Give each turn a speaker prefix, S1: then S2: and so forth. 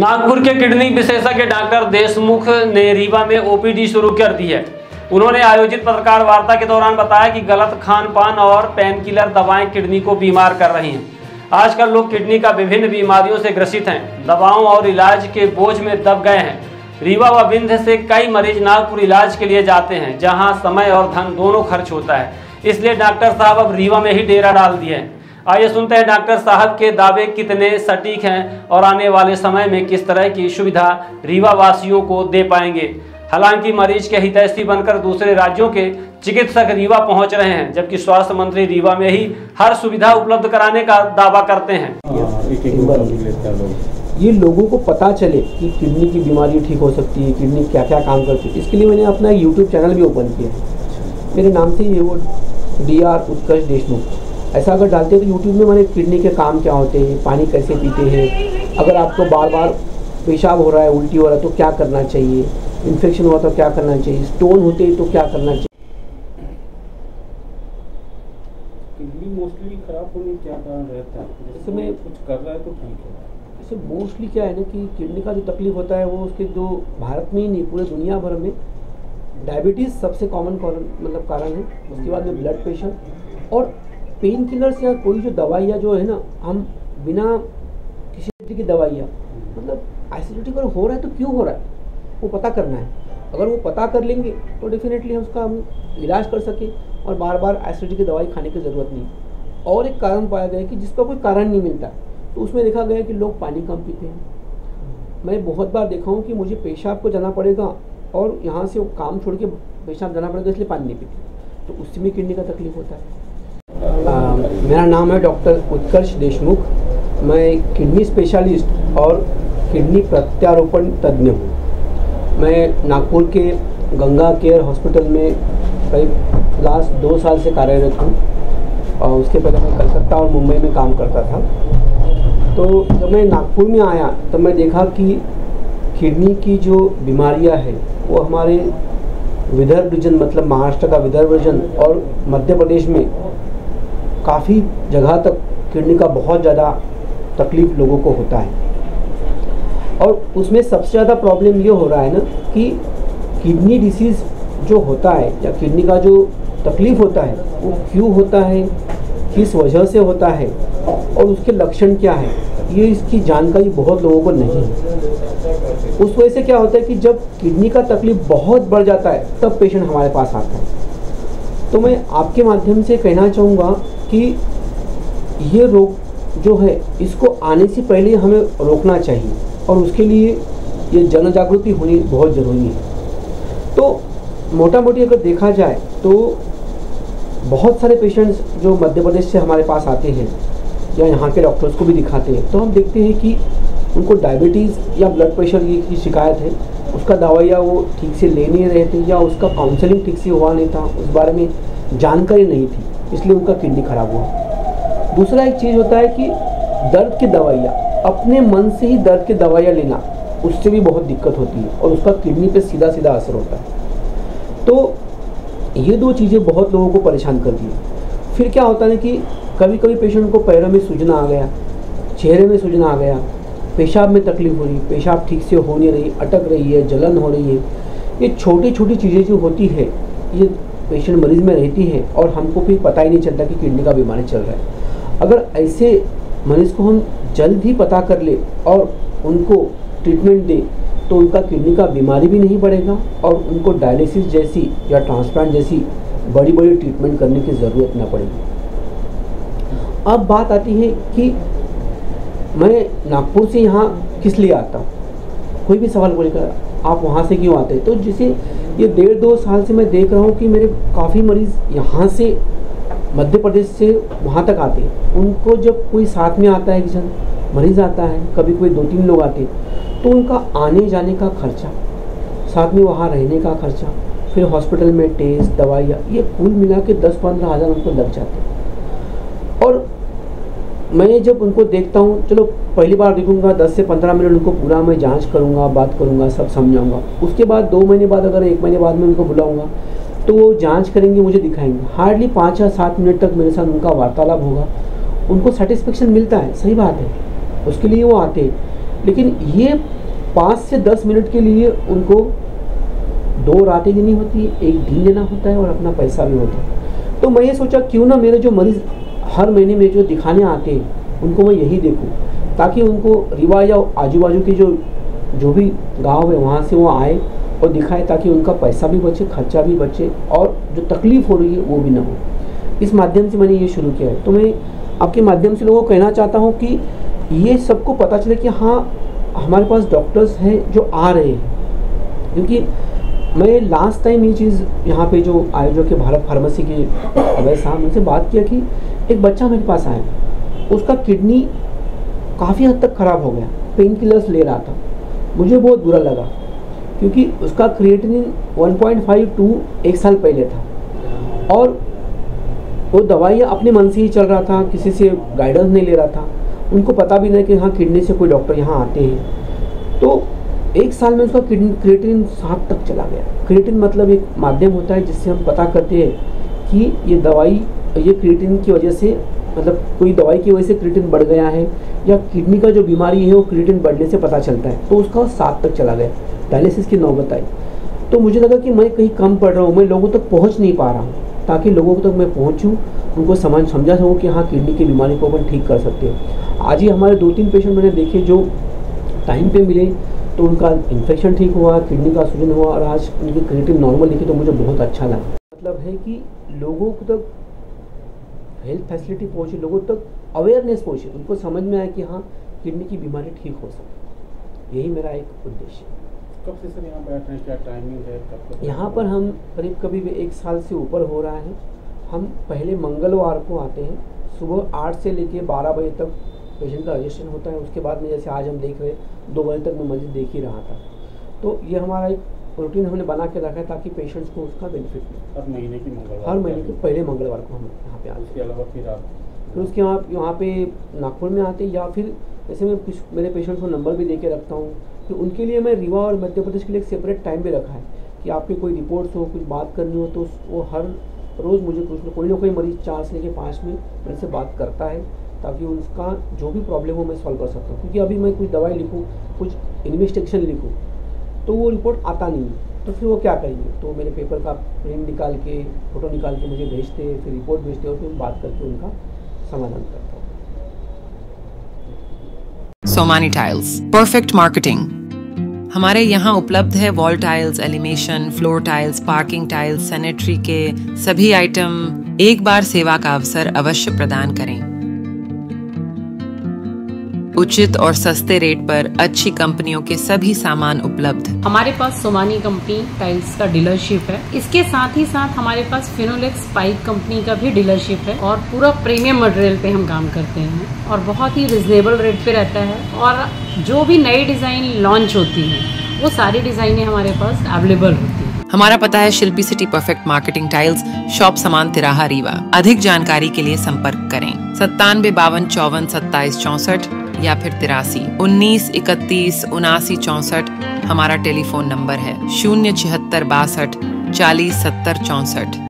S1: नागपुर के किडनी विशेषज्ञ डॉक्टर देशमुख ने रीवा में ओपीडी शुरू कर दी है। उन्होंने आयोजित पत्रकार वार्ता के दौरान बताया कि गलत खान पान और पेन किलर दवाएं किडनी को बीमार कर रही हैं। आजकल लोग किडनी का विभिन्न बीमारियों से ग्रसित हैं, दवाओं और इलाज के बोझ में दब गए हैं। रीवा व विंध्य से कई मरीज नागपुर इलाज के लिए जाते हैं, जहाँ समय और धन दोनों खर्च होता है। इसलिए डॉक्टर साहब अब रीवा में ही डेरा डाल दिए हैं। आइए सुनते हैं डॉक्टर साहब के दावे कितने सटीक हैं और आने वाले समय में किस तरह की सुविधा रीवा वासियों को दे पाएंगे। हालांकि मरीज के हितैषी बनकर दूसरे राज्यों के चिकित्सक रीवा पहुंच रहे हैं, जबकि स्वास्थ्य मंत्री रीवा में ही हर सुविधा उपलब्ध कराने का दावा करते हैं।
S2: ये लोगों को पता चले कि किडनी की बीमारी ठीक हो सकती है, किडनी क्या क्या काम करती है, इसके लिए मैंने अपना यूट्यूब चैनल भी ओपन किया है। मेरे नाम से ये वो DR उत्कर्ष देशमुख ऐसा अगर डालते हैं तो यूट्यूब में मैंने किडनी के काम क्या होते हैं, पानी कैसे पीते हैं, अगर आपको बार बार पेशाब हो रहा है, उल्टी हो रहा है तो क्या करना चाहिए, इन्फेक्शन हुआ तो क्या करना चाहिए, स्टोन होते हैं तो क्या करना चाहिए।
S3: किडनी मोस्टली खराब होने क्या कारण रहता है? जैसे मैं कुछ कर रहा है तो ठीक है।
S2: जैसे मोस्टली क्या है ना कि किडनी का जो तकलीफ होता है वो उसके जो भारत में ही नहीं पूरे दुनिया भर में डायबिटीज़ सबसे कॉमन कारण है। उसके बाद में ब्लड प्रेशर और पेन किलर्स या कोई जो दवाइयाँ जो है ना, हम बिना किसी की दवाइयाँ एसिडिटी अगर हो रहा है तो क्यों हो रहा है वो पता करना है। अगर वो पता कर लेंगे तो डेफिनेटली उसका हम इलाज कर सके और बार बार एसिडिटी की दवाई खाने की ज़रूरत नहीं। और एक कारण पाया गया कि जिसका कोई कारण नहीं मिलता तो उसमें देखा गया कि लोग पानी कम पीते हैं। मैं बहुत बार देखा हूँ कि मुझे पेशाब को जाना पड़ेगा और यहाँ से काम छोड़ के पेशाब जाना पड़ेगा, इसलिए पानी नहीं पीते, तो उससे भी किडनी का तकलीफ होता है। मेरा नाम है डॉक्टर उत्कर्ष देशमुख। मैं किडनी स्पेशलिस्ट और किडनी प्रत्यारोपण तज्ञ हूँ। मैं नागपुर के गंगा केयर हॉस्पिटल में करीब लास्ट 2 साल से कार्यरत हूँ और उसके पहले मैं कलकत्ता और मुंबई में काम करता था। तो जब मैं नागपुर में आया तो मैं देखा कि किडनी की जो बीमारियाँ हैं वो हमारे विदर्भ रीजन मतलब महाराष्ट्र का विदर्भ रीजन और मध्य प्रदेश में काफ़ी जगह तक किडनी का बहुत ज़्यादा तकलीफ लोगों को होता है। और उसमें सबसे ज़्यादा प्रॉब्लम ये हो रहा है ना कि किडनी डिसीज़ जो होता है या किडनी का जो तकलीफ होता है वो क्यों होता है, किस वजह से होता है और उसके लक्षण क्या है, ये इसकी जानकारी बहुत लोगों को नहीं है। उस वजह से क्या होता है कि जब किडनी का तकलीफ बहुत बढ़ जाता है तब पेशेंट हमारे पास आता है। तो मैं आपके माध्यम से कहना चाहूँगा कि ये रोग जो है इसको आने से पहले हमें रोकना चाहिए और उसके लिए ये जन जागृति होनी बहुत ज़रूरी है। तो मोटा मोटी अगर देखा जाए तो बहुत सारे पेशेंट्स जो मध्य प्रदेश से हमारे पास आते हैं या यहाँ के डॉक्टर्स को भी दिखाते हैं तो हम देखते हैं कि उनको डायबिटीज़ या ब्लड प्रेशर की शिकायत है, उसका दवाइयाँ वो ठीक से ले नहीं रहे थे या उसका काउंसलिंग ठीक से हुआ नहीं था, उस बारे में जानकारी नहीं थी, इसलिए उनका किडनी खराब हुआ। दूसरा एक चीज़ होता है कि दर्द की दवाइयाँ, अपने मन से ही दर्द की दवाइयाँ लेना, उससे भी बहुत दिक्कत होती है और उसका किडनी पे सीधा सीधा असर होता है। तो ये 2 चीज़ें बहुत लोगों को परेशान करती है। फिर क्या होता है कि कभी कभी पेशेंट को पैरों में सूजन आ गया, चेहरे में सूजन आ गया, पेशाब में तकलीफ हो रही, पेशाब ठीक से हो नहीं रही, अटक रही है, जलन हो रही है। ये छोटी छोटी चीज़ें जो होती है ये पेशेंट मरीज़ में रहती है और हमको फिर पता ही नहीं चलता कि किडनी का बीमारी चल रहा है। अगर ऐसे मरीज़ को हम जल्द ही पता कर ले और उनको ट्रीटमेंट दें तो उनका किडनी का बीमारी भी नहीं बढ़ेगा और उनको डायलिसिस जैसी या ट्रांसप्लांट जैसी बड़ी बड़ी ट्रीटमेंट करने की ज़रूरत ना पड़ेगी। अब बात आती है कि मैं नागपुर से यहाँ किस लिए आता हूँ। कोई भी सवाल बोलेगा आप वहाँ से क्यों आते हैं, तो जैसे ये 1.5-2 साल से मैं देख रहा हूँ कि मेरे काफ़ी मरीज़ यहाँ से मध्य प्रदेश से वहाँ तक आते हैं। उनको जब कोई साथ में आता है, किसी मरीज़ आता है, कभी कोई 2-3 लोग आते हैं, तो उनका आने जाने का खर्चा, साथ में वहाँ रहने का खर्चा, फिर हॉस्पिटल में टेस्ट, दवाइयाँ, ये कुल मिला के 10-15 हज़ार उनको लग जाते हैं। और मैं जब उनको देखता हूँ, चलो पहली बार देखूंगा 10 से 15 मिनट उनको पूरा मैं जांच करूँगा, बात करूँगा, सब समझाऊँगा। उसके बाद 2 महीने बाद अगर 1 महीने बाद में उनको बुलाऊँगा तो वो जांच करेंगे, मुझे दिखाएंगे। हार्डली 5 या 7 मिनट तक मेरे साथ उनका वार्तालाप होगा, उनको सेटिस्फेक्शन मिलता है, सही बात है, उसके लिए वो आते हैं। लेकिन ये 5 से 10 मिनट के लिए उनको 2 रातें देनी होती है, 1 दिन देना होता है और अपना पैसा भी होता है। तो मैं ये सोचा क्यों ना मेरे जो मरीज़ हर महीने में जो दिखाने आते हैं उनको मैं यही देखूं, ताकि उनको रीवा या आजू बाजू के जो भी गांव है वहाँ से वो आए और दिखाए, ताकि उनका पैसा भी बचे, खर्चा भी बचे और जो तकलीफ़ हो रही है वो भी ना हो। इस माध्यम से मैंने ये शुरू किया है। तो मैं आपके माध्यम से लोगों को कहना चाहता हूँ कि ये सबको पता चले कि हाँ हमारे पास डॉक्टर्स हैं जो आ रहे हैं। क्योंकि मैं लास्ट टाइम ये चीज़ यहाँ पे जो आयोजक के भारत फार्मेसी के अवैध साहब उनसे बात किया कि एक बच्चा मेरे पास आया, उसका किडनी काफ़ी हद तक ख़राब हो गया, पेन किलर्स ले रहा था। मुझे बहुत बुरा लगा क्योंकि उसका क्रिएटिनिन 1.52 1 साल पहले था और वो दवाइयाँ अपने मन से ही चल रहा था, किसी से गाइडेंस नहीं ले रहा था। उनको पता भी नहीं कि हाँ किडनी से कोई डॉक्टर यहाँ आते हैं। तो 1 साल में उसका क्रिएटिनिन 7 तक चला गया। क्रिएटिन मतलब एक माध्यम होता है जिससे हम पता करते हैं कि ये दवाई ये क्रिएटिन की वजह से, मतलब कोई दवाई की वजह से क्रिएटिन बढ़ गया है या किडनी का जो बीमारी है वो क्रिएटिन बढ़ने से पता चलता है। तो उसका 7 तक चला गया, डायलिसिस की नौबत आई। तो मुझे लगा कि मैं कहीं कम पड़ रहा हूँ, मैं लोगों तक पहुँच नहीं पा रहा हूँ, ताकि लोगों तक मैं पहुँचूँ, उनको समझा सकूँ कि हाँ किडनी की बीमारी को अपन ठीक कर सकते हैं। आज ही हमारे 2-3 पेशेंट मैंने देखे जो टाइम पे मिले तो उनका इन्फेक्शन ठीक हुआ, किडनी का सूजन हुआ और आज उनकी क्रिएटिन नॉर्मल दिखी, तो मुझे बहुत अच्छा लगा। मतलब है कि लोगों को तक हेल्थ फैसिलिटी पहुँचे, लोगों तक अवेयरनेस पहुँचे, उनको समझ में आए कि हाँ किडनी की बीमारी ठीक हो सकती है। यही मेरा एक उद्देश्य है।
S3: कब से सर यहाँ बैठ रहे हैं, क्या टाइमिंग है कब? यहाँ
S2: पर हम करीब 1 साल से ऊपर हो रहा है। हम पहले मंगलवार को आते हैं, सुबह 8 से लेके 12 बजे तक पेशेंट का रजिस्ट्रेशन होता है। उसके बाद में जैसे आज हम देख रहे हैं 2 बजे तक मैं मरीज देख ही रहा था। तो ये हमारा एक रूटीन हमने बना के रखा है ताकि पेशेंट्स को उसका बेनिफिट मिले।
S3: हर महीने के
S2: पहले मंगलवार को हम यहाँ पे आते हैं।
S3: उसके अलावा
S2: फिर उसके यहाँ पे नागपुर में आते हैं, या फिर जैसे मैं कुछ मेरे पेशेंट्स को नंबर भी दे के रखता हूँ, तो उनके लिए मैं रीवा और मध्य प्रदेश के लिए एक सेपरेट टाइम भी रखा है कि आपकी कोई रिपोर्ट्स हो, कुछ बात करनी हो, तो वो हर रोज़ मुझे कोई ना कोई मरीज़ 4 से लेकर 5 में मेरे से बात करता है, ताकि उसका जो भी प्रॉब्लम हो मैं सॉल्व कर सकता हूँ। क्योंकि अभी मैं कुछ दवाई लिखूँ, कुछ इन्वेस्टिगेशन लिखूँ, तो वो रिपोर्ट आता नहीं है, तो फिर वो क्या करेंगे। तो मेरे पेपर का प्रिंट निकाल के, फ़ोटो निकाल के मुझे भेजते हैं, फिर रिपोर्ट भेजते हैं और फिर बात करके उनका समाधान करता हूँ।
S4: Somani tiles, perfect marketing. हमारे यहाँ उपलब्ध है wall tiles, elevation, floor tiles, parking tiles, sanitary के सभी आइटम। एक बार सेवा का अवसर अवश्य प्रदान करें। उचित और सस्ते रेट पर अच्छी कंपनियों के सभी सामान उपलब्ध।
S5: हमारे पास सोमानी कंपनी टाइल्स का डीलरशिप है। इसके साथ ही साथ हमारे पास फिनोलेक्स पाइप कंपनी का भी डीलरशिप है और पूरा प्रीमियम मटेरियल पे हम काम करते हैं और बहुत ही रिजनेबल रेट पे रहता है। और जो भी नई डिजाइन लॉन्च होती है वो सारी डिजाइनें हमारे पास अवेलेबल होती है।
S4: हमारा पता है Shilpi city perfect marketing tiles, shop Saman तिराहा रीवा। अधिक जानकारी के लिए संपर्क करें 97 52 54 27 64 या फिर 83 19 31 79 64। हमारा टेलीफोन नंबर है 076 62 40 70 64।